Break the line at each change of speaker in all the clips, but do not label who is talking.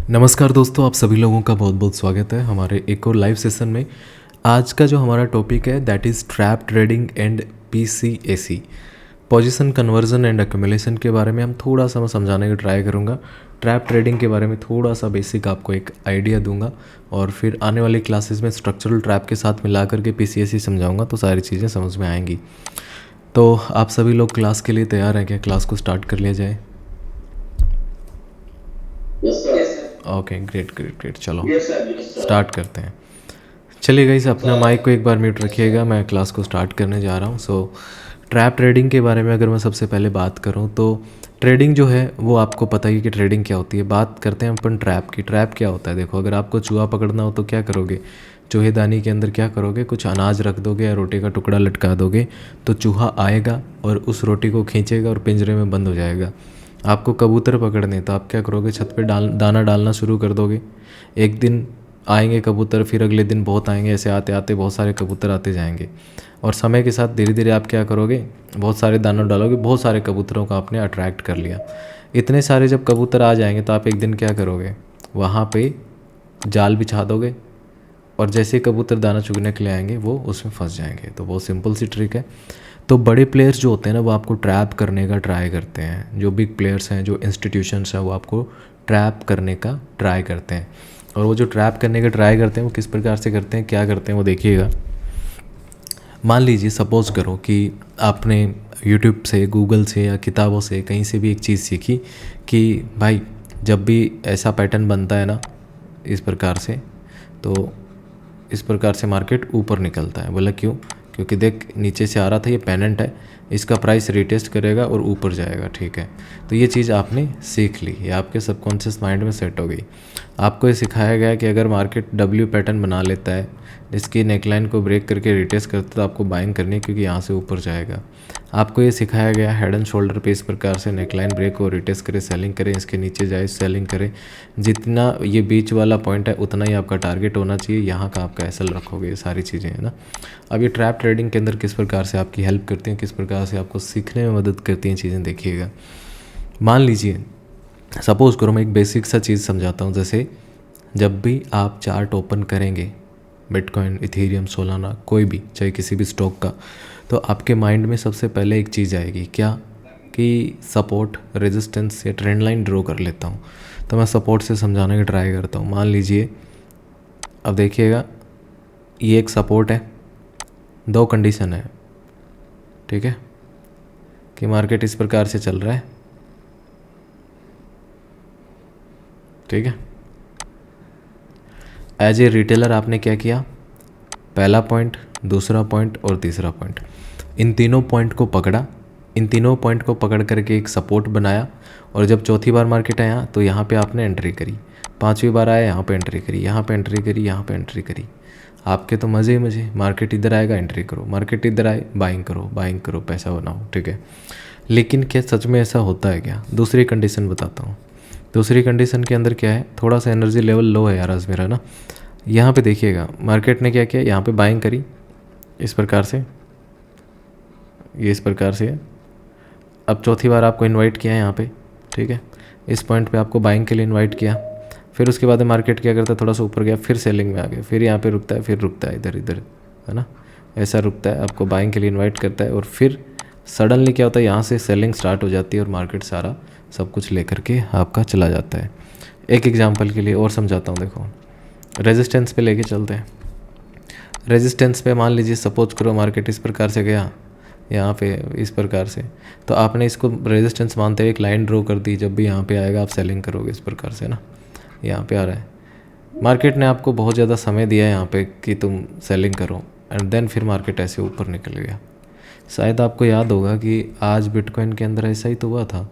नमस्कार दोस्तों, आप सभी लोगों का बहुत बहुत स्वागत है हमारे एक और लाइव सेशन में। आज का जो हमारा टॉपिक है that is trap trading and PCAC, position conversion and accumulation के बारे में हम थोड़ा सा मैं समझाने का ट्राई करूँगा। ट्रैप ट्रेडिंग के बारे में थोड़ा सा बेसिक आपको एक आइडिया दूंगा और फिर आने वाली क्लासेस में स्ट्रक्चरल ट्रैप के साथ मिला करके पीसीएसी समझाऊंगा तो सारी चीज़ें समझ में आएंगी। तो आप सभी लोग क्लास के लिए तैयार हैं क्या? क्लास को स्टार्ट कर लिया जाए। ओके, ग्रेट ग्रेट ग्रेट, चलो स्टार्ट करते हैं। चलिए गाइस, अपना माइक को एक बार म्यूट रखिएगा, मैं क्लास को स्टार्ट करने जा रहा हूँ। ट्रैप ट्रेडिंग के बारे में अगर मैं सबसे पहले बात करूँ तो ट्रेडिंग जो है वो आपको पता ही कि ट्रेडिंग क्या होती है। बात करते हैं अपन ट्रैप की। ट्रैप क्या होता है? देखो, अगर आपको चूहा पकड़ना हो तो क्या करोगे? चूहेदानी के अंदर क्या करोगे? कुछ अनाज रख दोगे या रोटी का टुकड़ा लटका दोगे तो चूहा आएगा और उस रोटी को खींचेगा और पिंजरे में बंद हो जाएगा। आपको कबूतर पकड़ने तो आप क्या करोगे? छत पे दाना डालना शुरू कर दोगे। एक दिन आएंगे कबूतर, फिर अगले दिन बहुत आएंगे, ऐसे आते आते बहुत सारे कबूतर आते जाएंगे और समय के साथ धीरे धीरे आप क्या करोगे? बहुत सारे दाना डालोगे, बहुत सारे कबूतरों को आपने अट्रैक्ट कर लिया। इतने सारे जब कबूतर आ जाएंगे तो आप एक दिन क्या करोगे? वहाँ पे जाल बिछा दोगे और जैसे कबूतर दाना चुगने के लिए आएंगे वो उसमें फंस जाएंगे। तो बहुत सिंपल सी ट्रिक है। तो बड़े प्लेयर्स जो होते हैं ना वो आपको ट्रैप करने का ट्राई करते हैं। जो बिग प्लेयर्स हैं, जो इंस्टीट्यूशंस हैं, वो आपको ट्रैप करने का ट्राई करते हैं। और वो जो ट्रैप करने का ट्राई करते हैं वो किस प्रकार से करते हैं, क्या करते हैं, वो देखिएगा। मान लीजिए, सपोज़ करो कि आपने यूट्यूब से, गूगल से या किताबों से कहीं से भी एक चीज़ सीखी कि भाई जब भी ऐसा पैटर्न बनता है ना इस प्रकार से, तो इस प्रकार से मार्केट ऊपर निकलता है। बोला क्यों? क्योंकि देख, नीचे से आ रहा था, ये पेनेंट है, इसका प्राइस रिटेस्ट करेगा और ऊपर जाएगा। ठीक है, तो ये चीज़ आपने सीख ली, ये आपके सबकॉन्शियस माइंड में सेट हो गई। आपको ये सिखाया गया कि अगर मार्केट डब्ल्यू पैटर्न बना लेता है, इसकी नेकलाइन को ब्रेक करके रिटेस्ट करता है, तो आपको बाइंग करनी है क्योंकि यहाँ से ऊपर जाएगा। आपको ये सिखाया गया हेड एंड शोल्डर पे इस प्रकार से नेकलाइन ब्रेक और रिटेस्ट करे, सेलिंग करें, इसके नीचे जाए सेलिंग करें। जितना ये बीच वाला पॉइंट है उतना ही आपका टारगेट होना चाहिए, यहाँ का आपका एसएल रखोगे। ये सारी चीज़ें हैं ना। अब ये ट्रैप ट्रेडिंग के अंदर किस प्रकार से आपकी हेल्प करती हैं, किस प्रकार से आपको सीखने में मदद करती हैं चीज़ें, देखिएगा। मान लीजिए, सपोज़ करो मैं एक बेसिक सा चीज़ समझाता हूँ। जैसे जब भी आप चार्ट ओपन करेंगे, बिटकॉइन, इथेरियम, सोलाना, कोई भी, चाहे किसी भी स्टॉक का, तो आपके माइंड में सबसे पहले एक चीज़ आएगी, क्या? कि सपोर्ट, रेजिस्टेंस या ट्रेंड लाइन ड्रॉ कर लेता हूँ। तो मैं सपोर्ट से समझाने का ट्राई करता हूँ। मान लीजिए, अब देखिएगा, ये एक सपोर्ट है, दो कंडीशन है, ठीक है, कि मार्केट इस प्रकार से चल रहा है, ठीक है। एज ए रिटेलर आपने क्या किया? पहला पॉइंट, दूसरा पॉइंट और तीसरा पॉइंट, इन तीनों पॉइंट को पकड़ा। इन तीनों पॉइंट को पकड़ करके एक सपोर्ट बनाया और जब चौथी बार मार्केट आया तो यहाँ पे आपने एंट्री करी। पांचवी बार आया, यहाँ पे एंट्री करी, यहाँ पे एंट्री करी, यहाँ पे एंट्री करी। आपके तो मज़े ही मज़े। मार्केट इधर आएगा, एंट्री करो, मार्केट इधर आए, बाइंग करो, बाइंग करो, पैसा बनाओ, ठीक है। लेकिन क्या सच में ऐसा होता है क्या? दूसरी कंडीशन बताता हूँ। दूसरी कंडीशन के अंदर क्या है? थोड़ा सा एनर्जी लेवल लो है यार आज मेरा ना। यहाँ पे देखिएगा, मार्केट ने क्या किया? यहाँ पे बाइंग करी इस प्रकार से, ये इस प्रकार से है। अब चौथी बार आपको इनवाइट किया है यहाँ पे, ठीक है, इस पॉइंट पे आपको बाइंग के लिए इनवाइट किया। फिर उसके बाद मार्केट क्या करता है? थोड़ा सा ऊपर गया, फिर सेलिंग में आ गया, फिर यहाँ पे रुकता है, फिर रुकता है, इधर इधर, है ना, ऐसा रुकता है, आपको बाइंग के लिए इन्वाइट करता है और फिर सडनली क्या होता है? यहाँ से सेलिंग स्टार्ट हो जाती है और मार्केट सारा सब कुछ लेकर के आपका चला जाता है। एक एग्जाम्पल के लिए और समझाता हूँ। देखो, रेजिस्टेंस पे लेके चलते हैं। रेजिस्टेंस पे मान लीजिए, सपोज करो मार्केट इस प्रकार से गया, यहाँ पे इस प्रकार से, तो आपने इसको रेजिस्टेंस मानते हुए एक लाइन ड्रॉ कर दी। जब भी यहाँ पे आएगा आप सेलिंग करोगे इस प्रकार से ना। यहाँ पे आ रहा है, मार्केट ने आपको बहुत ज़्यादा समय दिया है यहाँ पे कि तुम सेलिंग करो, एंड देन फिर मार्केट ऐसे ऊपर निकल गया। शायद आपको याद होगा कि आज बिटकॉइन के अंदर ऐसा ही तो हुआ था।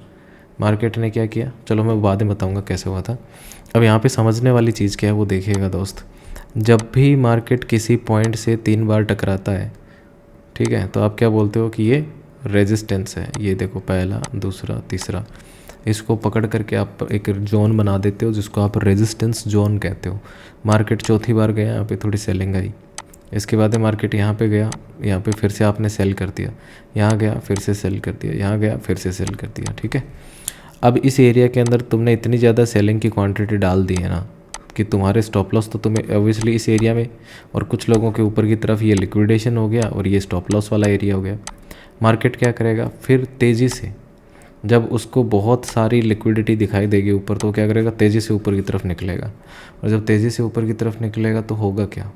मार्केट ने क्या किया, चलो मैं बाद में बताऊंगा कैसे हुआ था। अब यहाँ पे समझने वाली चीज़ क्या है वो देखिएगा दोस्त। जब भी मार्केट किसी पॉइंट से 3 बार टकराता है, ठीक है, तो आप क्या बोलते हो कि ये रेजिस्टेंस है। ये देखो, पहला, दूसरा, तीसरा, इसको पकड़ करके आप एक जोन बना देते हो जिसको आप रेजिस्टेंस जोन कहते हो। मार्केट चौथी बार गया, यहाँ पे थोड़ी सेलिंग आई, इसके बाद मार्केट यहाँ पे गया, यहाँ पे फिर से आपने सेल कर दिया, यहाँ गया फिर से सेल कर दिया, यहाँ गया फिर से सेल कर दिया, ठीक है। अब इस एरिया के अंदर तुमने इतनी ज़्यादा सेलिंग की क्वांटिटी डाल दी है ना कि तुम्हारे स्टॉप लॉस तो तुम्हें ऑब्वियसली इस एरिया में, और कुछ लोगों के ऊपर की तरफ ये लिक्विडेशन हो गया और ये स्टॉप लॉस वाला एरिया हो गया। मार्केट क्या करेगा फिर तेज़ी से, जब उसको बहुत सारी लिक्विडिटी दिखाई देगी ऊपर तो क्या करेगा, तेज़ी से ऊपर की तरफ निकलेगा। और जब तेज़ी से ऊपर की तरफ निकलेगा तो होगा क्या,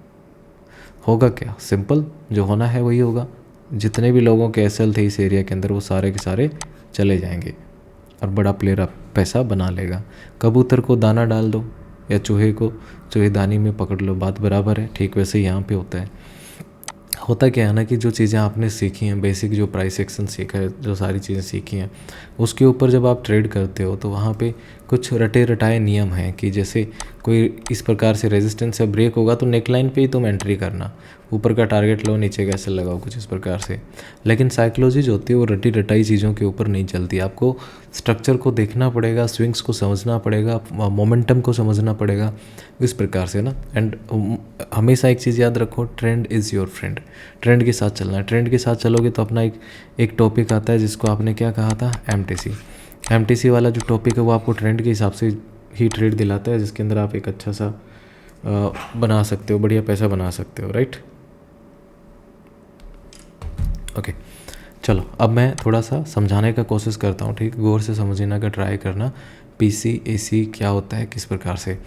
होगा क्या, सिंपल, जो होना है वही होगा। जितने भी लोगों के एसएल थे इस एरिया के अंदर वो सारे के सारे चले जाएंगे और बड़ा प्लेयर अब पैसा बना लेगा। कबूतर को दाना डाल दो या चूहे को चूहेदानी में पकड़ लो, बात बराबर है। ठीक वैसे ही यहाँ पे होता है। होता क्या है ना कि जो चीज़ें आपने सीखी हैं, बेसिक जो प्राइस एक्शन सीखा है, जो सारी चीज़ें सीखी हैं, उसके ऊपर जब आप ट्रेड करते हो तो वहाँ पे कुछ रटे रटाए नियम हैं कि जैसे कोई इस प्रकार से रेजिस्टेंस या ब्रेक होगा तो नेकलाइन पे ही तुम एंट्री करना, ऊपर का टारगेट लो नीचे कैसे लगाओ, कुछ इस प्रकार से। लेकिन साइकोलॉजी जो होती है वो रटी रटाई चीज़ों के ऊपर नहीं चलती। आपको स्ट्रक्चर को देखना पड़ेगा, स्विंग्स को समझना पड़ेगा, मोमेंटम को समझना पड़ेगा, इस प्रकार से ना। एंड हमेशा एक चीज़ याद रखो, trend is your friend. Trend के साथ चलना है, ट्रेंड के साथ चलोगे तो अपना एक टॉपिक आता है जिसको आपने क्या कहा था, एमटीसी वाला जो टॉपिक है वो आपको ट्रेंड के हिसाब से ही ट्रेड दिलाता है, जिसके अंदर आप एक अच्छा सा बना सकते हो, बढ़िया पैसा बना सकते हो, राइट। ओके चलो अब मैं थोड़ा सा समझाने का कोशिश करता हूँ, ठीक, गौर से समझने का ट्राई करना। पीसीएसी क्या होता है, किस प्रकार से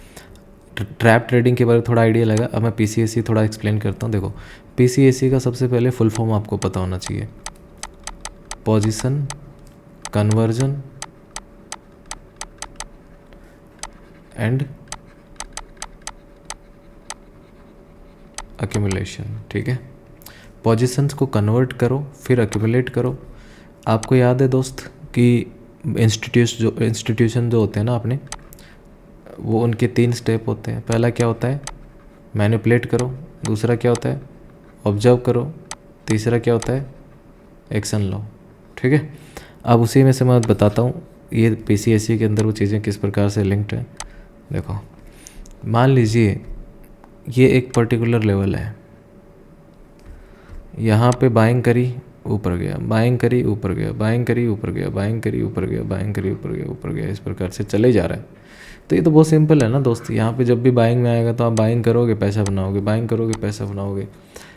ट्रैप ट्रेडिंग के बारे में थोड़ा आइडिया लगा। अब मैं पीसीएसी थोड़ा एक्सप्लेन करता हूँ। देखो पीसीएसी का सबसे पहले फुल फॉर्म आपको पता होना चाहिए, पोजीशन कन्वर्जन एंड एक्यूमुलेशन, ठीक है। पोजीशंस को कन्वर्ट करो फिर एक्यूमुलेट करो। आपको याद है दोस्त कि इंस्टीट्यूशन जो होते हैं ना अपने, वो उनके 3 स्टेप होते हैं। पहला क्या होता है, मैनिपुलेट करो। दूसरा क्या होता है, ऑब्जर्व करो। तीसरा क्या होता है, एक्शन लो, ठीक है। अब उसी में से मैं बताता हूँ ये पीसीएसी के अंदर वो चीज़ें किस प्रकार से लिंक्ड हैं। देखो मान लीजिए ये एक पर्टिकुलर लेवल है, यहाँ पे बाइंग करी ऊपर गया, बाइंग करी ऊपर गया, बाइंग करी ऊपर गया, बाइंग करी ऊपर गया, बाइंग करी ऊपर गया, ऊपर गया, इस प्रकार से चले जा रहा है। तो ये तो बहुत सिंपल है ना दोस्त। यहाँ पे जब भी बाइंग में आएगा तो आप बाइंग करोगे पैसा बनाओगे, बाइंग करोगे पैसा बनाओगे।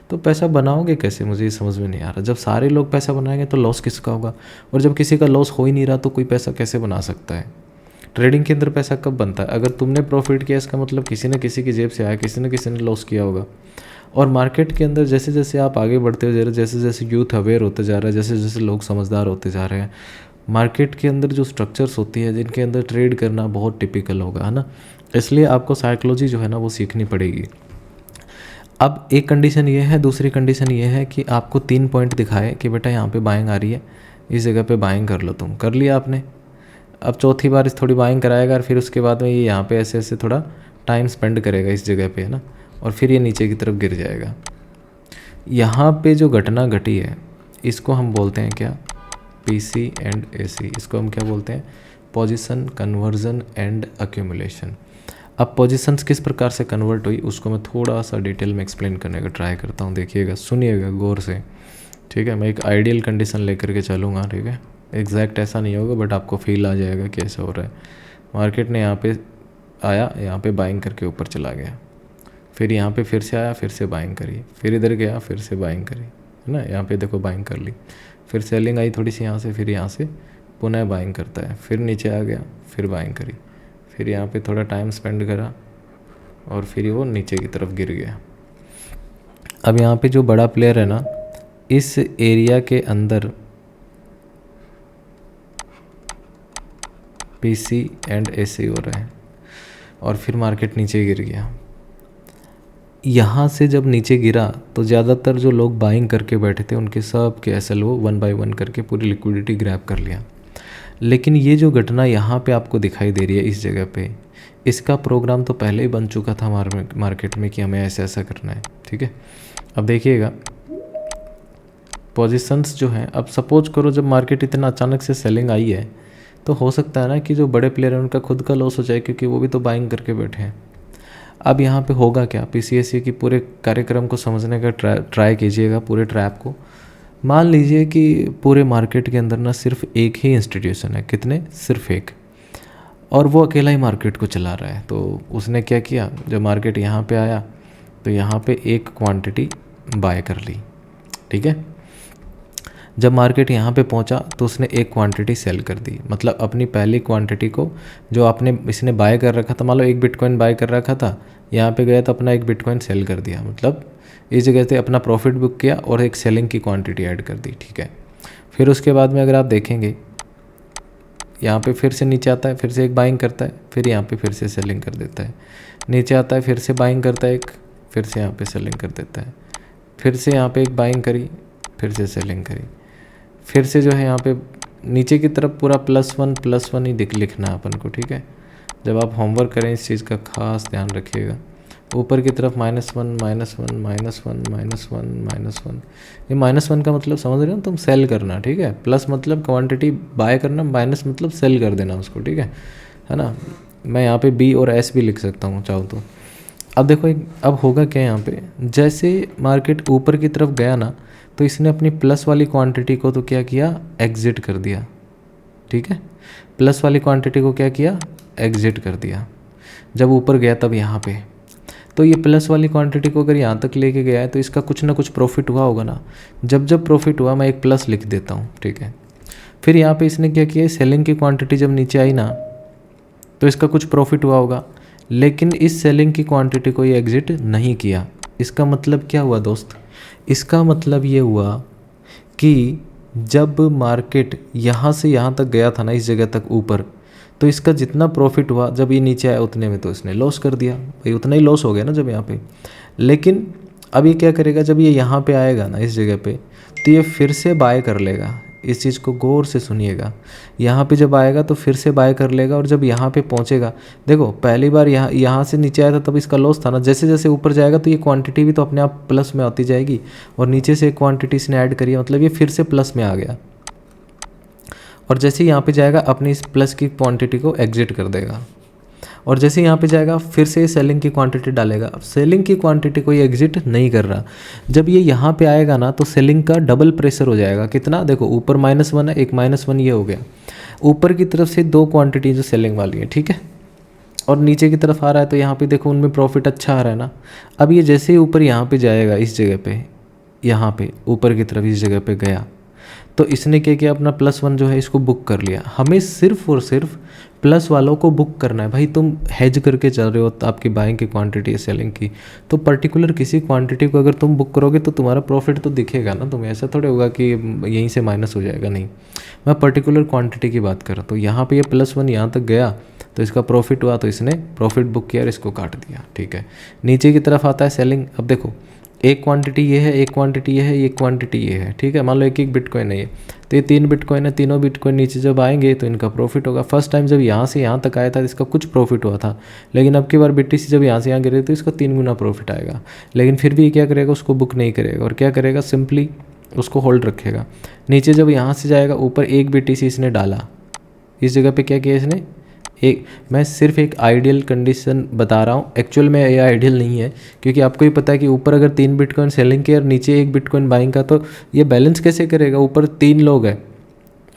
तो पैसा बनाओगे कैसे, मुझे ये समझ में नहीं आ रहा। जब सारे लोग पैसा बनाएंगे तो लॉस किसका होगा, और जब किसी का लॉस हो ही नहीं रहा तो कोई पैसा कैसे बना सकता है। ट्रेडिंग के अंदर पैसा कब बनता है, अगर तुमने प्रॉफिट किया इसका मतलब किसी न किसी की जेब से आया, किसी न किसी ने लॉस किया होगा। और मार्केट के अंदर जैसे जैसे आप आगे बढ़ते हो, जैसे जैसे यूथ अवेयर होते जा रहा है, जैसे जैसे लोग समझदार होते जा रहे हैं, मार्केट के अंदर जो स्ट्रक्चर्स होती है जिनके अंदर ट्रेड करना बहुत टिपिकल होगा, है ना। इसलिए आपको साइकोलॉजी जो है ना वो सीखनी पड़ेगी। अब एक कंडीशन ये है, दूसरी कंडीशन ये है कि आपको 3 पॉइंट दिखाए कि बेटा यहाँ पे बाइंग आ रही है, इस जगह पे बाइंग कर लो। तुम कर लिया आपने, अब चौथी बार इस थोड़ी बाइंग कराएगा और फिर उसके बाद में ये यहाँ पे ऐसे ऐसे थोड़ा टाइम स्पेंड करेगा इस जगह पे, है ना, और फिर ये नीचे की तरफ गिर जाएगा। यहाँ पे जो घटना घटी है इसको हम बोलते हैं क्या, पीसी एंड एसी। इसको हम क्या बोलते हैं, पोजीशन कन्वर्जन एंड एक्यूमुलेशन। अब पोजीशंस किस प्रकार से कन्वर्ट हुई उसको मैं थोड़ा सा डिटेल में एक्सप्लेन करने का ट्राई करता हूँ। देखिएगा, सुनिएगा गौर से, ठीक है। मैं एक आइडियल कंडीशन लेकर के चलूँगा, ठीक है। एग्जैक्ट ऐसा नहीं होगा बट आपको फील आ जाएगा कि ऐसा हो रहा है। मार्केट ने यहाँ पे आया, यहाँ पे बाइंग करके ऊपर चला गया, फिर यहाँ पे फिर से आया, फिर से बाइंग करी, फिर इधर गया, फिर से बाइंग करी, है ना। यहाँ पे देखो बाइंग कर ली, फिर सेलिंग आई थोड़ी सी यहाँ से, फिर यहाँ से पुनः बाइंग करता है, फिर नीचे आ गया, फिर बाइंग करी, फिर यहाँ पे थोड़ा टाइम स्पेंड करा और फिर वो नीचे की तरफ गिर गया। अब यहाँ पे जो बड़ा प्लेयर है ना, इस एरिया के अंदर पीसी एंड एसी हो रहे हैं और फिर मार्केट नीचे गिर गया। यहाँ से जब नीचे गिरा तो ज़्यादातर जो लोग बाइंग करके बैठे थे उनके सब के एसएल वो 1 बाय 1 करके पूरी लिक्विडिटी ग्रैब कर लिया। लेकिन ये जो घटना यहाँ पे आपको दिखाई दे रही है इस जगह पे, इसका प्रोग्राम तो पहले ही बन चुका था मार्केट में कि हमें ऐसा ऐसा करना है, ठीक है। अब देखिएगा पोजीशंस जो हैं, अब सपोज करो जब मार्केट इतना अचानक से सेलिंग आई है तो हो सकता है ना कि जो बड़े प्लेयर हैं उनका खुद का लॉस हो जाए, क्योंकि वो भी तो बाइंग करके बैठे हैं। अब यहाँ पे होगा क्या, पीसीएसी की पूरे कार्यक्रम को समझने का ट्राई कीजिएगा, पूरे ट्रैप को। मान लीजिए कि पूरे मार्केट के अंदर ना सिर्फ एक ही इंस्टीट्यूशन है, कितने, सिर्फ एक, और वो अकेला ही मार्केट को चला रहा है। तो उसने क्या किया, जब मार्केट यहाँ पे आया तो यहाँ पे एक क्वांटिटी बाय कर ली, ठीक है। जब मार्केट यहाँ पे पहुँचा तो उसने एक क्वांटिटी सेल कर दी, मतलब अपनी पहली क्वांटिटी को जो इसने बाय कर रखा था, मान लो 1 बिटकॉइन बाय कर रखा था, यहाँ पे गया तो अपना 1 बिटकॉइन सेल कर दिया, मतलब इस जगह से अपना प्रॉफिट बुक किया और एक सेलिंग की क्वांटिटी ऐड कर दी, ठीक है। फिर उसके बाद में अगर आप देखेंगे यहाँ पे फिर से नीचे आता है, फिर से एक बाइंग करता है, फिर यहाँ पे फिर से सेलिंग कर देता है, नीचे आता है, फिर से बाइंग करता है एक, फिर से यहाँ पे सेलिंग कर देता है, फिर से यहाँ पे एक बाइंग करी, फिर से सेलिंग करी, फिर से जो है यहाँ पे नीचे की तरफ पूरा +1 ही लिखना है अपन को, ठीक है। जब आप होमवर्क करें इस चीज़ का खास ध्यान रखिएगा। ऊपर की तरफ -1 -1 -1 -1 ये -1 का मतलब समझ रहे हो तुम, सेल करना, ठीक है। प्लस मतलब क्वांटिटी बाय करना, माइनस मतलब सेल कर देना उसको, ठीक है ना। मैं यहाँ पे B और S भी लिख सकता हूँ चाहो तो। अब देखो अब होगा क्या यहाँ पे, जैसे मार्केट ऊपर की तरफ गया ना तो इसने अपनी प्लस वाली क्वांटिटी को तो क्या किया, एग्जिट कर दिया, ठीक है। प्लस वाली क्वांटिटी को क्या किया, एग्जिट कर दिया। जब ऊपर गया तब यहाँ पे, तो ये प्लस वाली क्वांटिटी को अगर यहाँ तक लेके गया है तो इसका कुछ ना कुछ प्रॉफिट हुआ होगा ना। जब प्रॉफिट हुआ मैं एक प्लस लिख देता हूँ, ठीक है। फिर यहाँ पे इसने क्या किया, सेलिंग की क्वांटिटी जब नीचे आई ना तो इसका कुछ प्रॉफिट हुआ होगा, लेकिन इस सेलिंग की क्वांटिटी को ये एग्जिट नहीं किया। इसका मतलब क्या हुआ दोस्त, इसका मतलब ये हुआ कि जब मार्केट यहाँ से यहाँ तक गया था ना, इस जगह तक ऊपर, तो इसका जितना प्रॉफिट हुआ जब ये नीचे आया उतने में तो इसने लॉस कर दिया भाई, उतना ही लॉस हो गया ना जब यहाँ पे। लेकिन अब ये क्या करेगा, जब ये यहाँ पे आएगा ना इस जगह पे, तो ये फिर से बाय कर लेगा। इस चीज़ को गौर से सुनिएगा, यहाँ पे जब आएगा तो फिर से बाय कर लेगा, और जब यहाँ पे पहुँचेगा, देखो पहली बार यहाँ से नीचे आया था तब इसका लॉस था ना, जैसे जैसे ऊपर जाएगा तो ये क्वांटिटी भी तो अपने आप प्लस में आती जाएगी, और नीचे से एक क्वांटिटी इसने ऐड करी है, मतलब ये फिर से प्लस में आ गया। और जैसे यहाँ पे जाएगा अपनी इस प्लस की क्वांटिटी को एग्जिट कर देगा, और जैसे यहाँ पे जाएगा फिर से सेलिंग की क्वांटिटी डालेगा। अब सेलिंग की क्वांटिटी को ये एग्जिट नहीं कर रहा, जब ये यहाँ पे आएगा ना तो सेलिंग का डबल प्रेशर हो जाएगा। कितना, देखो ऊपर -1 है, एक -1 ये हो गया, ऊपर की तरफ से 2 क्वांटिटी जो सेलिंग वाली है, ठीक है, और नीचे की तरफ आ रहा है तो यहाँ पे देखो उनमें प्रॉफिट अच्छा आ रहा है ना। अब ये जैसे ही ऊपर यहाँ पे जाएगा, इस जगह पे, यहाँ पे ऊपर की तरफ इस जगह पे गया, तो इसने क्या किया, अपना +1 जो है इसको बुक कर लिया। हमें सिर्फ और सिर्फ प्लस वालों को बुक करना है भाई। तुम हेज करके चल रहे हो तो आपकी बाइंग की क्वांटिटी है, सेलिंग की, तो पर्टिकुलर किसी क्वांटिटी को अगर तुम बुक करोगे तो तुम्हारा प्रॉफिट तो दिखेगा ना तुम्हें, ऐसा थोड़े होगा कि यहीं से माइनस हो जाएगा, नहीं। मैं पर्टिकुलर क्वांटिटी की बात कर रहा हूँ। तो यहाँ पे ये +1 यहाँ तक गया तो इसका प्रॉफिट हुआ, तो इसने प्रॉफिट बुक किया और इसको काट दिया, ठीक है। नीचे की तरफ आता है सेलिंग। अब देखो एक क्वांटिटी ये है, एक क्वांटिटी ये है, एक क्वांटिटी ये है, ठीक है। मान लो एक बिटकॉइन है ये, तो ये 3 बिटकॉइन है, तीनों बिटकॉइन नीचे जब आएंगे तो इनका प्रॉफिट होगा। फर्स्ट टाइम जब यहाँ से यहाँ तक आया था इसका कुछ प्रॉफिट हुआ था, लेकिन अब की बार BTC जब यहाँ से यहाँ गिरे तो इसका 3 गुना प्रॉफिट आएगा। लेकिन फिर भी ये क्या करेगा, उसको बुक नहीं करेगा, और क्या करेगा, सिंपली उसको होल्ड रखेगा। नीचे जब यहाँ से जाएगा ऊपर 1 BTC इसने डाला, इस जगह पे क्या किया इसने, मैं सिर्फ एक आइडियल कंडीशन बता रहा हूँ, एक्चुअल में ये आइडियल नहीं है, क्योंकि आपको ही पता है कि ऊपर अगर 3 बिटकॉइन सेलिंग के और नीचे 1 बिटकॉइन बाइंग का, तो ये बैलेंस कैसे करेगा। ऊपर 3 लोग है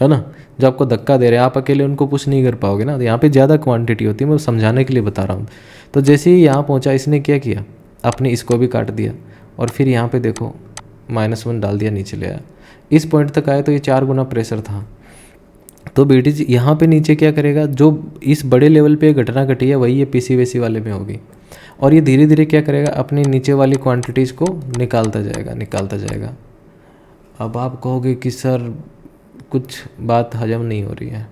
ना जो आपको धक्का दे रहे हैं, आप अकेले उनको पुश नहीं कर पाओगे ना। तो यहाँ पे ज़्यादा क्वांटिटी होती है, मैं समझाने के लिए बता रहा हूँ। तो जैसे ही यहाँ पहुँचा इसने क्या किया, अपने इसको भी काट दिया, और फिर यहाँ पर देखो -1 डाल दिया, नीचे ले आया, इस पॉइंट तक आया तो ये 4 गुना प्रेशर था। तो BTC यहाँ पे नीचे क्या करेगा, जो इस बड़े लेवल पे घटना घटी है वही ये PC वाले में होगी, और ये धीरे धीरे क्या करेगा, अपनी नीचे वाली क्वांटिटीज़ को निकालता जाएगा। अब आप कहोगे कि सर कुछ बात हजम नहीं हो रही है।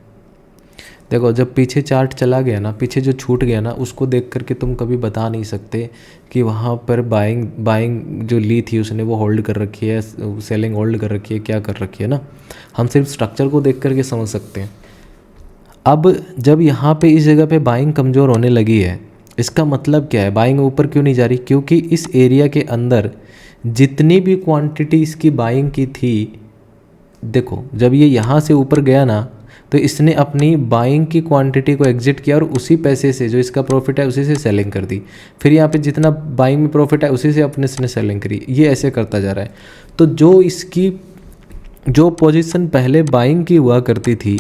देखो जब पीछे चार्ट चला गया ना, पीछे जो छूट गया ना, उसको देख करके तुम कभी बता नहीं सकते कि वहाँ पर बाइंग जो ली थी उसने वो होल्ड कर रखी है, सेलिंग होल्ड कर रखी है, क्या कर रखी है ना। हम सिर्फ स्ट्रक्चर को देख करके समझ सकते हैं। अब जब यहाँ पे इस जगह पे बाइंग कमज़ोर होने लगी है, इसका मतलब क्या है, बाइंग ऊपर क्यों नहीं जा रही, क्योंकि इस एरिया के अंदर जितनी भी क्वांटिटी इसकी बाइंग की थी, देखो जब ये यहाँ से ऊपर गया ना तो इसने अपनी बाइंग की क्वांटिटी को एग्जिट किया, और उसी पैसे से जो इसका प्रॉफिट है उसी से सेलिंग कर दी। फिर यहाँ पे जितना बाइंग में प्रॉफिट है उसी से अपने इसने सेलिंग करी, ये ऐसे करता जा रहा है। तो जो पोजीशन पहले बाइंग की हुआ करती थी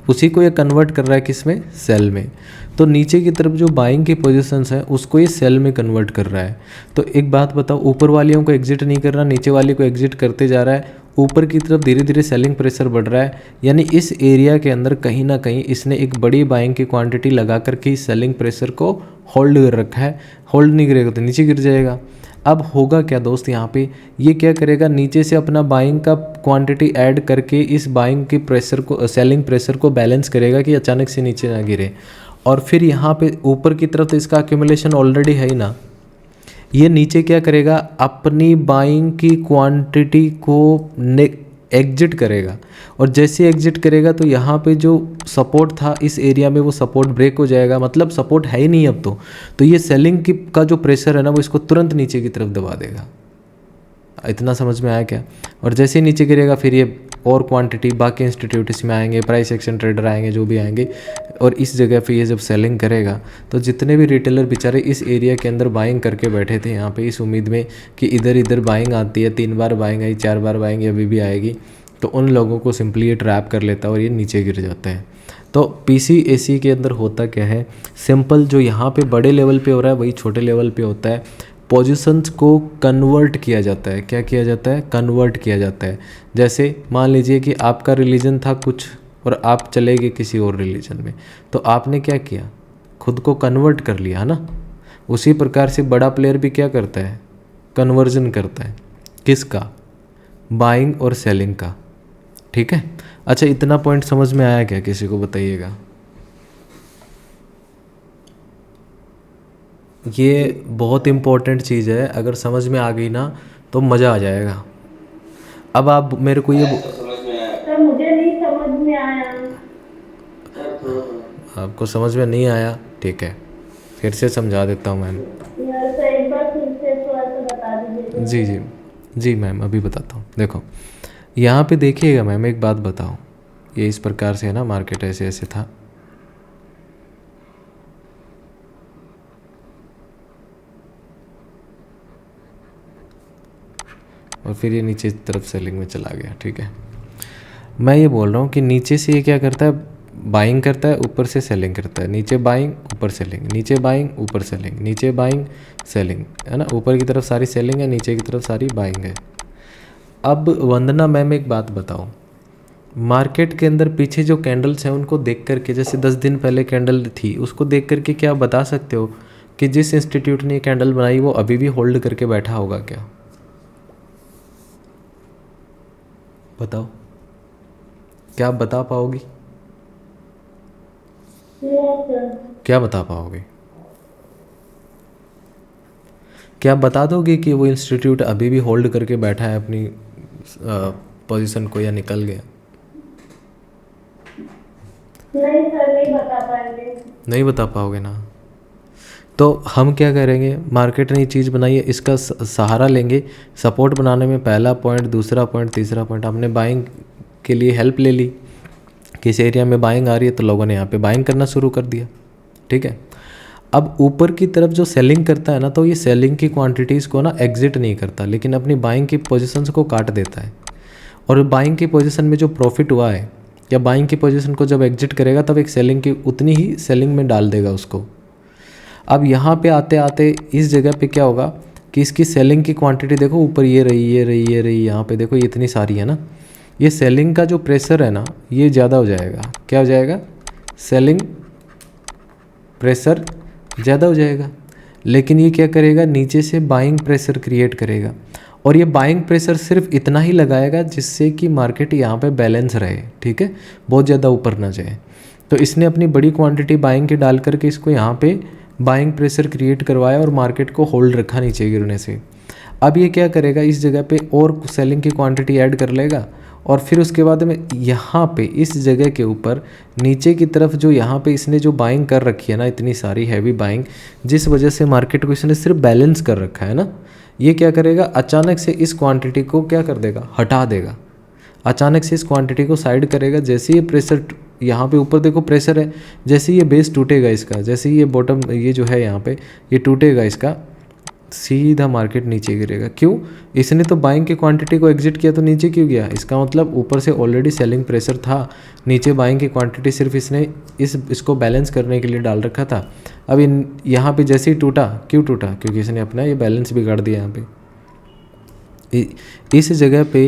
उसी को ये कन्वर्ट कर रहा है किस में, सेल में। तो नीचे की तरफ जो बाइंग की पोजीशंस है उसको ये सेल में कन्वर्ट कर रहा है। तो एक बात बताओ, ऊपर वालियों को एग्जिट नहीं कर रहा, नीचे वाली को एग्जिट करते जा रहा है, ऊपर की तरफ धीरे धीरे सेलिंग प्रेशर बढ़ रहा है। यानी इस एरिया के अंदर कहीं ना कहीं इसने एक बड़ी बाइंग की क्वांटिटी लगा करके इस सेलिंग प्रेशर को होल्ड कर रखा है। होल्ड नहीं करेगा तो नीचे गिर जाएगा। अब होगा क्या दोस्त, यहाँ पे ये क्या करेगा, नीचे से अपना बाइंग का क्वांटिटी ऐड करके इस बाइंग के प्रेशर को, सेलिंग प्रेशर को बैलेंस करेगा कि अचानक से नीचे ना गिरे। और फिर यहाँ पे ऊपर की तरफ तो इसका एक्यूमुलेशन ऑलरेडी है ही ना, ये नीचे क्या करेगा, अपनी बाइंग की क्वांटिटी को एग्जिट करेगा। और जैसे एग्जिट करेगा तो यहाँ पे जो सपोर्ट था इस एरिया में वो सपोर्ट ब्रेक हो जाएगा, मतलब सपोर्ट है ही नहीं अब तो ये सेलिंग की का जो प्रेशर है ना वो इसको तुरंत नीचे की तरफ दबा देगा। इतना समझ में आया क्या। और जैसे ही नीचे गिरेगा फिर ये और क्वांटिटी बाकी इंस्टीट्यूट इसमें आएंगे, प्राइस एक्शन ट्रेडर आएंगे, जो भी आएंगे, और इस जगह पे ये जब सेलिंग करेगा तो जितने भी रिटेलर बेचारे इस एरिया के अंदर बाइंग करके बैठे थे यहाँ पे इस उम्मीद में कि इधर इधर बाइंग आती है, 3 बार बाइंग आई, 4 बार बाइंग अभी भी आएगी, तो उन लोगों को सिंपली ये ट्रैप कर लेता है और ये नीचे गिर जाते हैं। तो PCAC के अंदर होता क्या है, सिंपल जो यहाँ पे बड़े लेवल पे हो रहा है वही छोटे लेवल पे होता है। पोजीशंस को कन्वर्ट किया जाता है। क्या किया जाता है, कन्वर्ट किया जाता है। जैसे मान लीजिए कि आपका रिलीजन था कुछ और आप चले गए किसी और रिलीजन में, तो आपने क्या किया, खुद को कन्वर्ट कर लिया, है ना। उसी प्रकार से बड़ा प्लेयर भी क्या करता है, कन्वर्जन करता है। किसका, बाइंग और सेलिंग का। ठीक है, अच्छा इतना पॉइंट समझ में आया क्या, किसी को बताइएगा। ये बहुत इम्पोर्टेंट चीज़ है, अगर समझ में आ गई ना तो मज़ा आ जाएगा। अब आप मेरे को ये
सर मुझे नहीं समझ में आया।
आपको समझ में नहीं आया, ठीक है, फिर से समझा देता हूँ मैम।
यार सर एक बार फिर से थोड़ा सा बता दीजिए।
जी जी जी मैम, अभी बताता हूँ। देखो यहाँ पे देखिएगा मैम, एक बात बताओ, ये इस प्रकार से है ना, मार्केट ऐसे ऐसे था, और फिर ये नीचे की तरफ सेलिंग में चला गया। ठीक है, मैं ये बोल रहा हूँ कि नीचे से ये क्या करता है, बाइंग करता है, ऊपर से सेलिंग करता है, नीचे बाइंग ऊपर सेलिंग, नीचे बाइंग ऊपर सेलिंग, नीचे बाइंग सेलिंग, है ना। ऊपर की तरफ सारी सेलिंग है, नीचे की तरफ सारी बाइंग है। अब वंदना मैम एक बात बताओ, मार्केट के अंदर पीछे जो कैंडल्स हैं उनको देख करके, जैसे 10 दिन पहले कैंडल थी उसको देख करके क्या बता सकते हो कि जिस इंस्टीट्यूट ने ये कैंडल बनाई वो अभी भी होल्ड करके बैठा होगा क्या, बताओ, क्या आप बता पाओगी, क्या बता पाओगे, क्या आप बता दोगे कि वो इंस्टीट्यूट अभी भी होल्ड करके बैठा है अपनी पोजीशन को, या निकल गया।
नहीं सर, नहीं बता पाएंगे।
नहीं बता पाओगे ना, तो हम क्या करेंगे, मार्केट ने ये चीज़ बनाई है, इसका सहारा लेंगे सपोर्ट बनाने में। पहला पॉइंट, दूसरा पॉइंट, तीसरा पॉइंट, हमने बाइंग के लिए हेल्प ले ली। किस एरिया में बाइंग आ रही है तो लोगों ने यहाँ पे बाइंग करना शुरू कर दिया। ठीक है, अब ऊपर की तरफ जो सेलिंग करता है ना, तो ये सेलिंग की क्वांटिटीज़ को ना एग्जिट नहीं करता, लेकिन अपनी बाइंग की पोजीशंस को काट देता है। और बाइंग की पोजीशन में जो प्रॉफिट हुआ है, या बाइंग की पोजीशन को जब एग्जिट करेगा तब एक सेलिंग की उतनी ही सेलिंग में डाल देगा उसको। अब यहाँ पे आते आते इस जगह पे क्या होगा कि इसकी सेलिंग की क्वांटिटी देखो, ऊपर ये रही, ये रही, ये रही, यहाँ पे देखो ये इतनी सारी है ना, ये सेलिंग का जो प्रेशर है ना ये ज़्यादा हो जाएगा। क्या हो जाएगा, सेलिंग प्रेशर ज़्यादा हो जाएगा। लेकिन ये क्या करेगा, नीचे से बाइंग प्रेशर क्रिएट करेगा, और ये बाइंग प्रेशर सिर्फ इतना ही लगाएगा जिससे कि मार्केट यहाँ पे बैलेंस रहे। ठीक है, बहुत ज़्यादा ऊपर ना जाए। तो इसने अपनी बड़ी क्वांटिटी बाइंग की डाल करके इसको यहाँ पे बाइंग प्रेशर क्रिएट करवाया और मार्केट को होल्ड रखा नीचे गिरने से। अब ये क्या करेगा, इस जगह पे और सेलिंग की क्वांटिटी ऐड कर लेगा, और फिर उसके बाद में यहाँ पे इस जगह के ऊपर नीचे की तरफ जो यहाँ पे इसने जो बाइंग कर रखी है ना, इतनी सारी हैवी बाइंग, जिस वजह से मार्केट को इसने सिर्फ बैलेंस कर रखा है ना, ये क्या करेगा, अचानक से इस क्वांटिटी को क्या कर देगा, हटा देगा। अचानक से इस क्वांटिटी को साइड करेगा। जैसे ये प्रेशर यहाँ पे ऊपर देखो प्रेशर है, जैसे ये बेस टूटेगा इसका, जैसे ये बॉटम ये जो है यहाँ पे ये टूटेगा इसका, सीधा मार्केट नीचे गिरेगा। क्यों? इसने तो बाइंग की क्वांटिटी को एग्जिट किया तो नीचे क्यों गया? इसका मतलब ऊपर से ऑलरेडी सेलिंग प्रेशर था, नीचे बाइंग की क्वांटिटी सिर्फ इसने इसको बैलेंस करने के लिए डाल रखा था। अब यहाँ पे जैसे ही टूटा, क्यों टूटा? क्योंकि इसने अपना ये बैलेंस बिगाड़ दिया यहाँ पे। इस जगह पे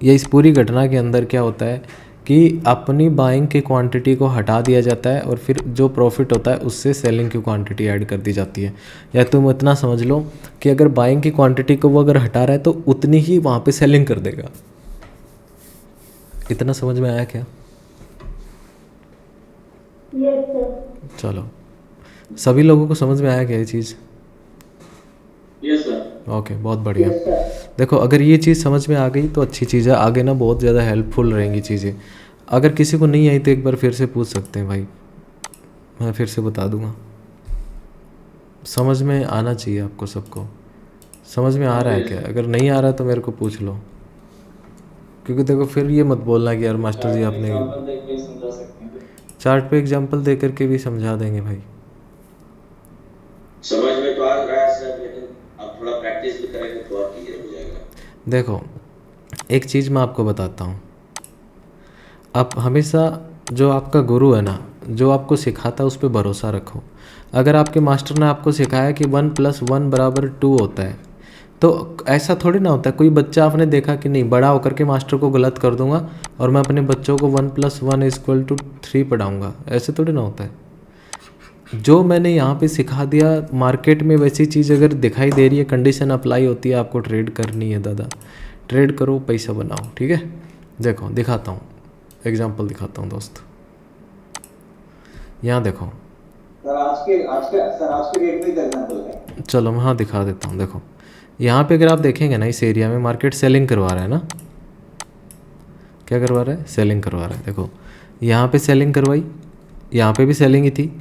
या इस पूरी घटना के अंदर क्या होता है कि अपनी बाइंग की क्वांटिटी को हटा दिया जाता है और फिर जो प्रॉफिट होता है उससे सेलिंग की क्वांटिटी ऐड कर दी जाती है। या तुम इतना समझ लो कि अगर बाइंग की क्वांटिटी को वो अगर हटा रहा है तो उतनी ही वहाँ पे सेलिंग कर देगा। इतना समझ में आया क्या?
Yes sir.
चलो, सभी लोगों को समझ में आया क्या ये चीज़?
Yes sir.
ओके, बहुत बढ़िया।
Yes sir.
देखो, अगर ये चीज़ समझ में आ गई तो अच्छी चीज़ है, आगे ना बहुत ज़्यादा हेल्पफुल रहेंगी चीज़ें। अगर किसी को नहीं आई तो एक बार फिर से पूछ सकते हैं भाई, मैं फिर से बता दूंगा। समझ में आना चाहिए आपको सबको। समझ में आ रहा है क्या? अगर नहीं आ रहा तो मेरे को पूछ लो, क्योंकि देखो फिर ये मत बोलना कि यार मास्टर जी आपने
एग्जांपल देख के समझा सकते हैं।
चार्ट पे एग्जाम्पल दे करके भी समझा देंगे भाई।
समझ में तो आ रहा है सर, लेकिन अब थोड़ा प्रैक्टिस भी करेंगे तो और क्लियर हो जाएगा।
देखो, एक चीज़ मैं आपको बताता हूँ। आप हमेशा जो आपका गुरु है ना, जो आपको सिखाता है उस पर भरोसा रखो। अगर आपके मास्टर ने आपको सिखाया कि 1 + 1 = 2 होता है, तो ऐसा थोड़ी ना होता है। कोई बच्चा आपने देखा कि नहीं, बड़ा होकर के मास्टर को गलत कर दूंगा और मैं अपने बच्चों को 1 + 1 = 3 पढ़ाऊँगा, ऐसे थोड़ी ना होता है। जो मैंने यहाँ पे सिखा दिया, मार्केट में वैसी चीज़ अगर दिखाई दे रही है, कंडीशन अप्लाई होती है, आपको ट्रेड करनी है दादा, ट्रेड करो, पैसा बनाओ, ठीक है। देखो दिखाता हूँ, एग्जांपल दिखाता हूँ दोस्त। यहाँ देखो
सर, आज के डेट में एग्जांपल है।
चलो मैं हाँ दिखा देता हूँ। देखो यहाँ पे अगर आप देखेंगे ना, इस एरिया में मार्केट सेलिंग करवा रहा है ना। क्या करवा रहा है? सेलिंग करवा रहा है। देखो यहाँ पे सेलिंग करवाई, यहाँ पे भी सेलिंग ही थी,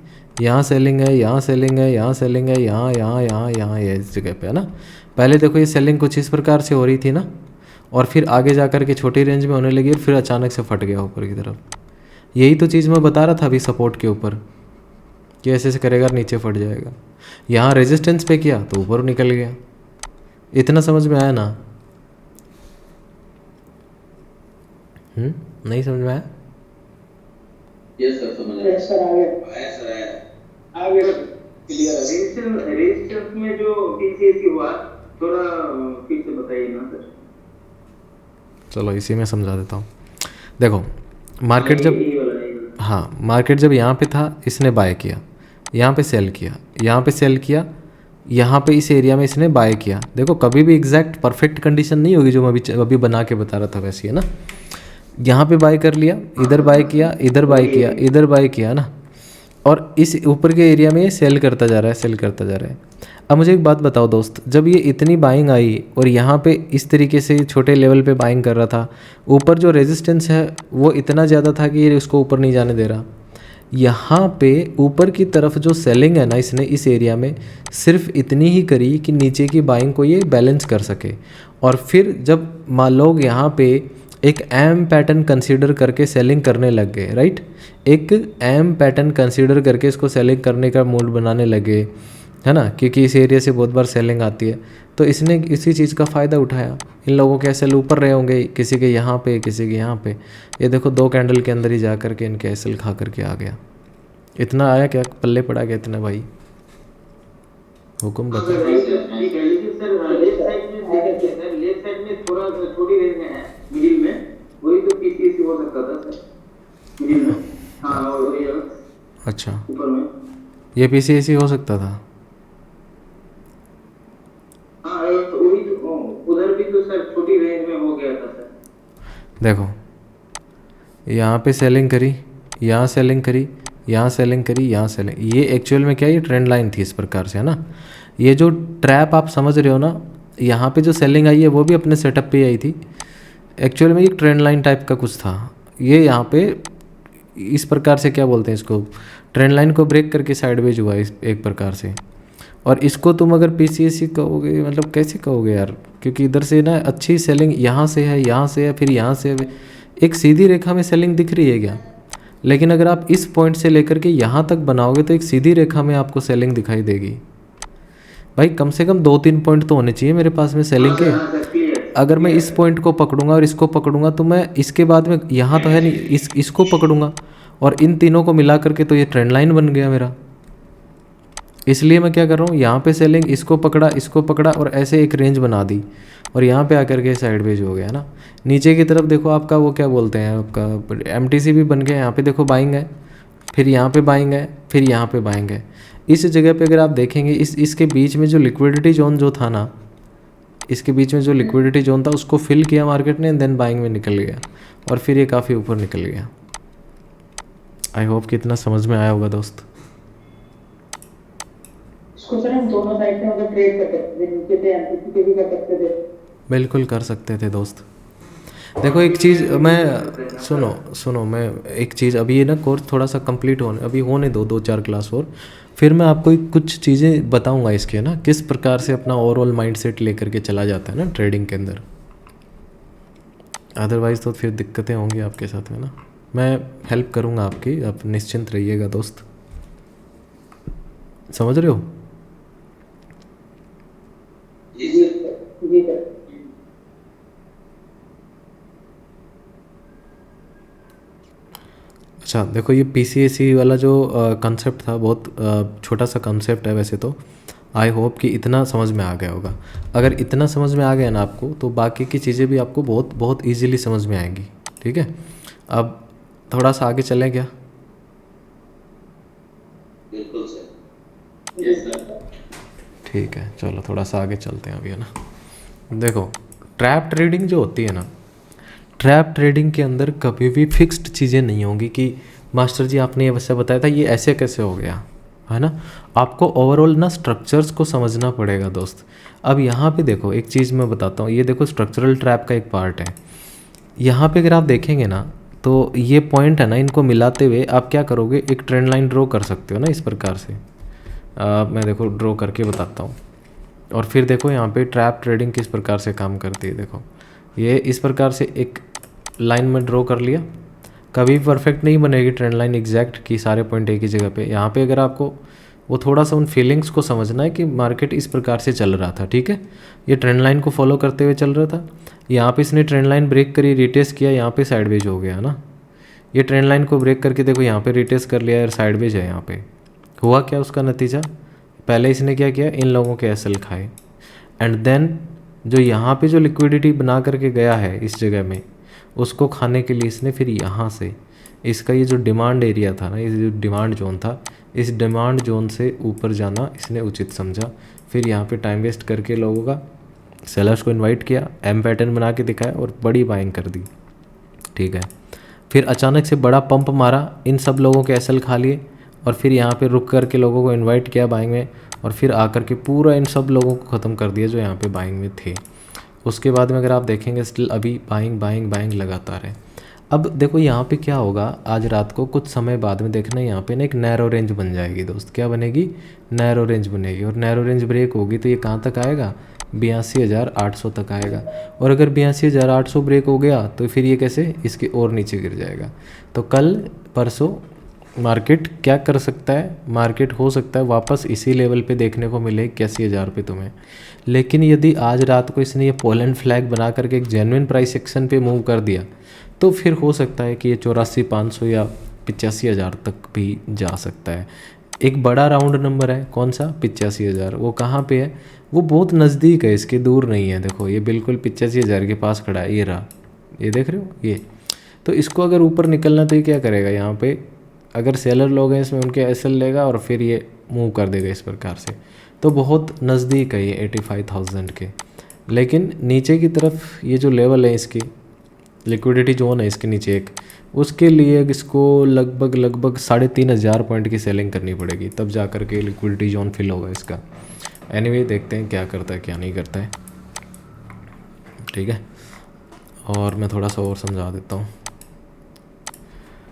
यहाँ सेलिंग है, यहाँ सेलिंग है, यहाँ सेलिंग है, यहाँ यहाँ यहाँ यहाँ ये इस जगह पे है ना। पहले देखो ये सेलिंग कुछ इस प्रकार से हो रही थी ना, और फिर आगे जा कर के छोटी रेंज में होने लगी और फिर अचानक से फट गया ऊपर की तरफ। यही तो चीज़ मैं बता रहा था अभी सपोर्ट के ऊपर कि ऐसे ऐसे करेगा, नीचे फट जाएगा। यहाँ रेजिस्टेंस पे किया तो ऊपर निकल गया। इतना समझ में आया ना? नहीं समझ में आया?
यस सर, समझ
यस सर, आ गया।
आया सर, आया।
आ गया।
क्लियर। रेजिस्टेंस में जो पीसीएसी हुआ, थोड़ा फिर से बताइए ना सर।
चलो इसी में समझा देता हूँ। देखो मार्केट जब, हाँ मार्केट जब यहाँ पे था, इसने बाय किया, यहाँ पे सेल किया, यहाँ पे सेल किया, यहाँ पे इस एरिया में इसने बाय किया। देखो कभी भी एग्जैक्ट परफेक्ट कंडीशन नहीं होगी जो मैं अभी बना के बता रहा था वैसी, है ना। यहाँ पे बाय कर लिया, इधर बाय किया, इधर बाय किया, इधर बाय किया ना, और इस ऊपर के एरिया में ये सेल करता जा रहा है, सेल करता जा रहा है। अब मुझे एक बात बताओ दोस्त, जब ये इतनी बाइंग आई और यहाँ पे इस तरीके से छोटे लेवल पे बाइंग कर रहा था, ऊपर जो रेजिस्टेंस है वो इतना ज़्यादा था कि ये उसको ऊपर नहीं जाने दे रहा। यहाँ पे ऊपर की तरफ जो सेलिंग है ना, इसने इस एरिया में सिर्फ इतनी ही करी कि नीचे की बाइंग को ये बैलेंस कर सके। और फिर जब मान लोग यहाँ पे एक एम पैटर्न कंसीडर करके सेलिंग करने लग गए, राइट, एक एम पैटर्न कंसीडर करके इसको सेलिंग करने का मूड बनाने लगे, है ना, क्योंकि इस एरिया से बहुत बार सेलिंग आती है। तो इसने इसी चीज़ का फ़ायदा उठाया। इन लोगों के एसएल ऊपर रहे होंगे, किसी के यहाँ पे, किसी के यहाँ पे। ये देखो 2 कैंडल के अंदर ही जा करके इनके एसएल खा करके आ गया। इतना आया क्या, पल्ले पड़ा गया इतना भाई? हुक्म बता।
लेफ्ट साइड में थोड़ा छोटी रेंज में है, मिडिल में, वही तो पीसीएसी हो सकता था सर, मिडिल में। हाँ, और ये
अच्छा,
ऊपर में
ये पीसीएसी हो सकता था।
हाँ, तो वही तो उधर भी तो सर छोटी रेंज में हो गया था सर।
देखो यहाँ पे सेलिंग करी, यहाँ सेलिंग करी, यहाँ सेलिंग करी, यहाँ सेलिंग। ये एक्चुअल में क्या, ये ट्रेंड लाइन थी इस प्रकार से, है ना। ये जो ट्रैप आप समझ रहे हो ना, यहाँ पे जो सेलिंग आई है वो भी अपने सेटअप पे आई थी। एक्चुअल में एक ट्रेंड लाइन टाइप का कुछ था। ये यहाँ पे इस प्रकार से क्या बोलते हैं इसको, ट्रेंड लाइन को ब्रेक करके साइडवेज हुआ एक प्रकार से। और इसको तुम अगर पीसीएसी कहोगे, मतलब कैसे कहोगे यार, क्योंकि इधर से ना अच्छी सेलिंग यहाँ से है, यहाँ से है, फिर यहाँ से है। एक सीधी रेखा में सेलिंग दिख रही है क्या? लेकिन अगर आप इस पॉइंट से लेकर के यहाँ तक बनाओगे तो एक सीधी रेखा में आपको सेलिंग दिखाई देगी। भाई कम से कम 2-3 पॉइंट तो होने चाहिए मेरे पास में सेलिंग के।
हाँ सर क्लियर।
अगर मैं इस पॉइंट को पकड़ूंगा और इसको पकड़ूंगा तो मैं इसके बाद में यहाँ तो है नहीं, इसको पकड़ूंगा और इन तीनों को मिला करके तो ये ट्रेंड लाइन बन गया मेरा। इसलिए मैं क्या कर रहा हूँ, यहाँ पे सेलिंग, इसको पकड़ा और ऐसे एक रेंज बना दी और यहाँ पे आकर के साइडवेज हो गया ना। नीचे की तरफ देखो आपका वो क्या बोलते हैं, आपका एमटीसी भी बन गया। यहाँ पे देखो बाइंग है, फिर यहाँ पे बाइंग है, फिर यहाँ पे बाइंग है। इस जगह पे अगर आप देखेंगे इसके बीच में जो लिक्विडिटी जोन जो था ना, इसके बीच में जो लिक्विडिटी जोन था उसको फिल किया मार्केट ने, देन बाइंग में निकल गया और फिर ये काफ़ी ऊपर निकल गया। आई होप कि इतना समझ में आया होगा दोस्त।
इसको सर हम दोनों साइड से मतलब ट्रेड कर सकते थे, नीचे से एमपीसी के भी कर सकते थे।
बिल्कुल कर सकते थे दोस्त। देखो एक चीज़ मैं सुनो मैं एक चीज़, अभी ये ना कोर्स थोड़ा सा कंप्लीट होने दो 2-4 क्लास और फिर मैं आपको कुछ चीज़ें बताऊंगा इसके ना, किस प्रकार से अपना ओवरऑल माइंडसेट लेकर के चला जाता है ना ट्रेडिंग के अंदर। अदरवाइज़ तो फिर दिक्कतें होंगी आपके साथ में ना। मैं हेल्प करूंगा आपकी, आप निश्चिंत रहिएगा दोस्त, समझ रहे हो।
जी सर।
जी सर।
अच्छा देखो, ये पीसीएसी वाला जो कंसेप्ट था बहुत छोटा सा कंसेप्ट है वैसे तो। आई होप कि इतना समझ में आ गया होगा। अगर इतना समझ में आ गया ना आपको, तो बाकी की चीज़ें भी आपको बहुत बहुत ईजीली समझ में आएंगी। ठीक है, अब थोड़ा सा आगे चलें क्या।
बिल्कुल सर। Yes sir.
ठीक है चलो थोड़ा सा आगे चलते हैं अभी, है ना। देखो ट्रैप ट्रेडिंग जो होती है ना, ट्रैप ट्रेडिंग के अंदर कभी भी फिक्स्ड चीज़ें नहीं होंगी कि मास्टर जी आपने ये वैसे बताया था, ये ऐसे कैसे हो गया, है ना। आपको ओवरऑल ना स्ट्रक्चर्स को समझना पड़ेगा दोस्त। अब यहाँ पे देखो एक चीज़ मैं बताता हूँ, ये देखो स्ट्रक्चरल ट्रैप का एक पार्ट है। यहाँ पे अगर आप देखेंगे ना तो ये पॉइंट है ना, इनको मिलाते हुए आप क्या करोगे, एक ट्रेंड लाइन ड्रॉ कर सकते हो ना इस प्रकार से। मैं देखो ड्रॉ करके बताता हूँ। और फिर देखो यहाँ पे ट्रैप ट्रेडिंग किस प्रकार से काम करती है। देखो ये इस प्रकार से एक लाइन में ड्रॉ कर लिया, कभी परफेक्ट नहीं बनेगी ट्रेंड लाइन एग्जैक्ट कि सारे पॉइंट एक ही जगह पे। यहाँ पे अगर आपको वो थोड़ा सा उन फीलिंग्स को समझना है कि मार्केट इस प्रकार से चल रहा था, ठीक है, ये ट्रेंड लाइन को फॉलो करते हुए चल रहा था। यहाँ पे इसने ट्रेंड लाइन ब्रेक करी, रिटेस्ट किया, यहाँ पे साइडवेज हो गया ना। ये ट्रेंड लाइन को ब्रेक करके देखो यहाँ पे रिटेस्ट कर लिया यार, साइडवेज है। यहाँ पे हुआ क्या उसका नतीजा, पहले इसने क्या किया, इन लोगों के एसएल खाए, एंड देन जो यहाँ पे जो लिक्विडिटी बना करके गया है इस जगह में, उसको खाने के लिए इसने फिर यहाँ से इसका ये जो डिमांड एरिया था ना, ये जो डिमांड जोन था, इस डिमांड जोन से ऊपर जाना इसने उचित समझा। फिर यहाँ पे टाइम वेस्ट करके लोगों का, सेलर्स को इनवाइट किया, एम पैटर्न बना के दिखाया और बड़ी बाइंग कर दी। ठीक है, फिर अचानक से बड़ा पंप मारा, इन सब लोगों के एसएल खा लिए और फिर यहाँ पे रुक करके लोगों को इनवाइट किया बाइंग में, और फिर आकर के पूरा इन सब लोगों को ख़त्म कर दिया जो यहाँ पे बाइंग में थे। उसके बाद में अगर आप देखेंगे स्टिल अभी बाइंग बाइंग बाइंग लगातार है। अब देखो यहाँ पे क्या होगा, आज रात को कुछ समय बाद में देखना यहाँ पे ना एक नैरो रेंज बन जाएगी दोस्त। क्या बनेगी, नैरो रेंज बनेगी, और नैरो रेंज ब्रेक होगी तो ये कहाँ तक आएगा, 82,800 तक आएगा। और अगर 82,800 ब्रेक हो गया तो फिर ये कैसे इसके और नीचे गिर जाएगा। तो कल परसों मार्केट क्या कर सकता है, मार्केट हो सकता है वापस इसी लेवल पे देखने को मिले 81,000 पे तुम्हें। लेकिन यदि आज रात को इसने ये पोलैंड फ्लैग बना करके एक जेन्युइन प्राइस एक्शन पे मूव कर दिया तो फिर हो सकता है कि ये 84,500 या 85,000 तक भी जा सकता है। एक बड़ा राउंड नंबर है, कौन सा, 85,000। वो कहाँ पे है, वो बहुत नज़दीक है, इसके दूर नहीं है। देखो ये बिल्कुल 85,000 के पास खड़ा है, ये रहा, ये देख रहे हो ये। तो इसको अगर ऊपर निकलना तो ये क्या करेगा, यहाँ पे अगर सेलर लोग हैं इसमें उनके एसएल लेगा और फिर ये मूव कर देगा इस प्रकार से। तो बहुत नज़दीक है ये 85,000 के। लेकिन नीचे की तरफ ये जो लेवल है इसकी लिक्विडिटी जोन है इसके नीचे एक, उसके लिए इसको लगभग 3,500 पॉइंट की सेलिंग करनी पड़ेगी, तब जा कर के लिक्विडिटी जोन फिल होगा इसका। एनीवे देखते हैं क्या करता है क्या नहीं करता है। ठीक है, और मैं थोड़ा सा और समझा देता हूँ।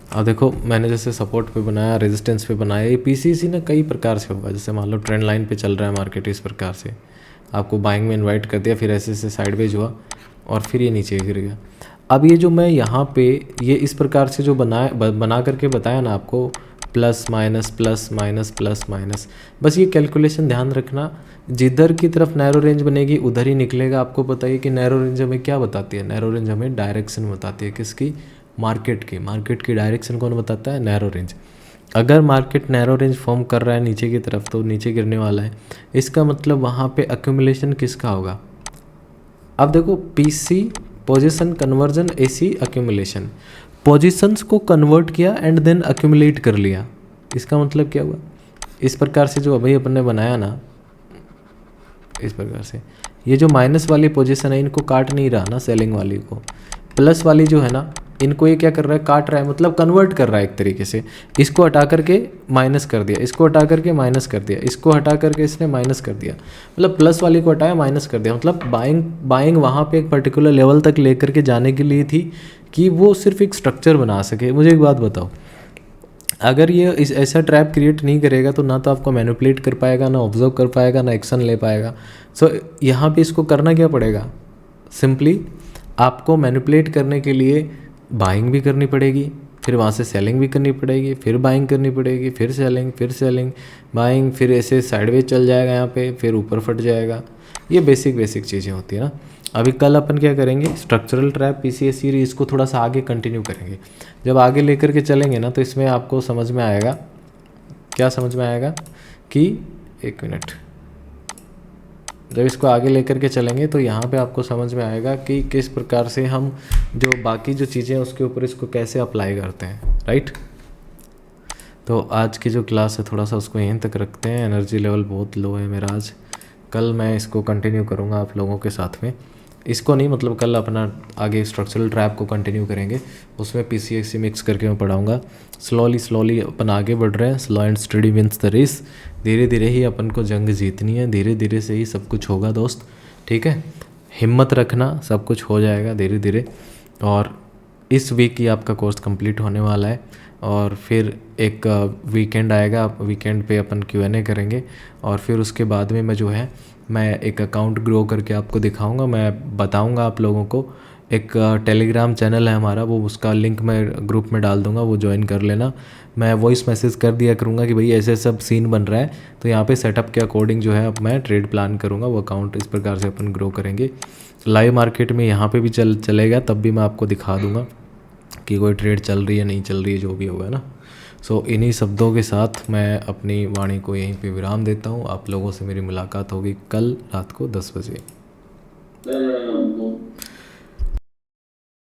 अब देखो मैंने जैसे सपोर्ट पे बनाया, रेजिस्टेंस पे बनाया, ये पीसीसी ना कई प्रकार से होगा। जैसे मान लो ट्रेंड लाइन पे चल रहा है मार्केट, इस प्रकार से आपको बाइंग में इनवाइट कर दिया, फिर ऐसे ऐसे साइडवेज हुआ और फिर ये नीचे गिर गया। अब ये जो मैं यहाँ पे ये इस प्रकार से जो बना करके बताया ना आपको, plus minus plus minus plus minus. बस ये कैलकुलेशन ध्यान रखना, जिधर की तरफ नैरो रेंज बनेगी उधर ही निकलेगा। आपको पता है कि नैरो रेंज हमें क्या बताती है, नैरो रेंज हमें डायरेक्शन बताती है, किसकी, मार्केट की। मार्केट की डायरेक्शन कौन बताता है, नैरो रेंज। अगर मार्केट नैरो रेंज फॉर्म कर रहा है नीचे की तरफ तो नीचे गिरने वाला है, इसका मतलब वहाँ पे एक्यूमुलेशन किसका होगा। अब देखो PC position conversion, AC accumulation, positions को कन्वर्ट किया एंड देन एक्यूमुलेट कर लिया। इसका मतलब क्या हुआ, इस प्रकार से जो अभी अपन ने बनाया ना, इस प्रकार से ये जो माइनस वाली पोजीशन है इनको काट नहीं रहा ना सेलिंग वाली को, प्लस वाली जो है ना इनको ये क्या कर रहा है, काट रहा है, मतलब कन्वर्ट कर रहा है एक तरीके से। इसको हटा करके माइनस कर दिया, इसको हटा करके माइनस कर दिया, इसको हटा करके इसने माइनस कर दिया, मतलब प्लस वाली को हटाया माइनस कर दिया। मतलब बाइंग वहाँ पे एक पर्टिकुलर लेवल तक लेकर के जाने के लिए थी कि वो सिर्फ एक स्ट्रक्चर बना सके। मुझे एक बात बताओ, अगर ये इस ऐसा ट्रैप क्रिएट नहीं करेगा तो ना तो आपको मैनिपुलेट कर पाएगा, ना ऑब्जर्व कर पाएगा, ना एक्शन ले पाएगा। सो यहाँ पे इसको करना क्या पड़ेगा, सिंपली आपको मैनिपुलेट करने के लिए बाइंग भी करनी पड़ेगी, फिर वहाँ से सेलिंग भी करनी पड़ेगी, फिर बाइंग करनी पड़ेगी, फिर सेलिंग बाइंग, फिर ऐसे साइडवेज चल जाएगा यहाँ पे, फिर ऊपर फट जाएगा। ये बेसिक चीज़ें होती है ना। अभी कल अपन क्या करेंगे, स्ट्रक्चरल ट्रैप पीसीएस सीरीज इसको थोड़ा सा आगे कंटिन्यू करेंगे। जब आगे लेकर के चलेंगे ना तो इसमें आपको समझ में आएगा, क्या समझ में आएगा कि, एक मिनट, जब इसको आगे लेकर के चलेंगे तो यहाँ पे आपको समझ में आएगा कि किस प्रकार से हम जो बाकी जो चीज़ें हैं उसके ऊपर इसको कैसे अप्लाई करते हैं, राइट। तो आज की जो क्लास है थोड़ा सा उसको यहीं तक रखते हैं, एनर्जी लेवल बहुत लो है मेरा आज। कल मैं इसको कंटिन्यू करूँगा आप लोगों के साथ में, इसको नहीं, मतलब कल अपना आगे स्ट्रक्चरल ट्रैप को कंटिन्यू करेंगे, उसमें पीसीएससी मिक्स करके मैं पढ़ाऊँगा। स्लोली अपन आगे बढ़ रहे हैं, slow and steady wins the race. धीरे धीरे ही अपन को जंग जीतनी है, धीरे धीरे से ही सब कुछ होगा दोस्त, ठीक है। हिम्मत रखना, सब कुछ हो जाएगा धीरे धीरे। और इस वीक ही आपका कोर्स कंप्लीट होने वाला है और फिर एक वीकेंड आएगा, वीकेंड पे अपन Q&A करेंगे और फिर उसके बाद में मैं जो है मैं एक अकाउंट ग्रो करके आपको दिखाऊंगा। मैं बताऊंगा आप लोगों को, एक टेलीग्राम चैनल है हमारा, वो उसका लिंक मैं ग्रुप में डाल दूंगा, वो ज्वाइन कर लेना। मैं वॉइस मैसेज कर दिया करूँगा कि भाई ऐसे सब सीन बन रहा है, तो यहाँ पे सेटअप के अकॉर्डिंग जो है अब मैं ट्रेड प्लान करूँगा, वो अकाउंट इस प्रकार से अपन ग्रो करेंगे। लाइव मार्केट में यहाँ पे भी चलेगा, तब भी मैं आपको दिखा दूँगा कि कोई ट्रेड चल रही है नहीं चल रही है, जो भी होगा ना। सो इन्हीं शब्दों के साथ मैं अपनी वाणी को यहीं पे विराम देता हूँ। आप लोगों से मेरी मुलाकात होगी कल रात को 10 बजे।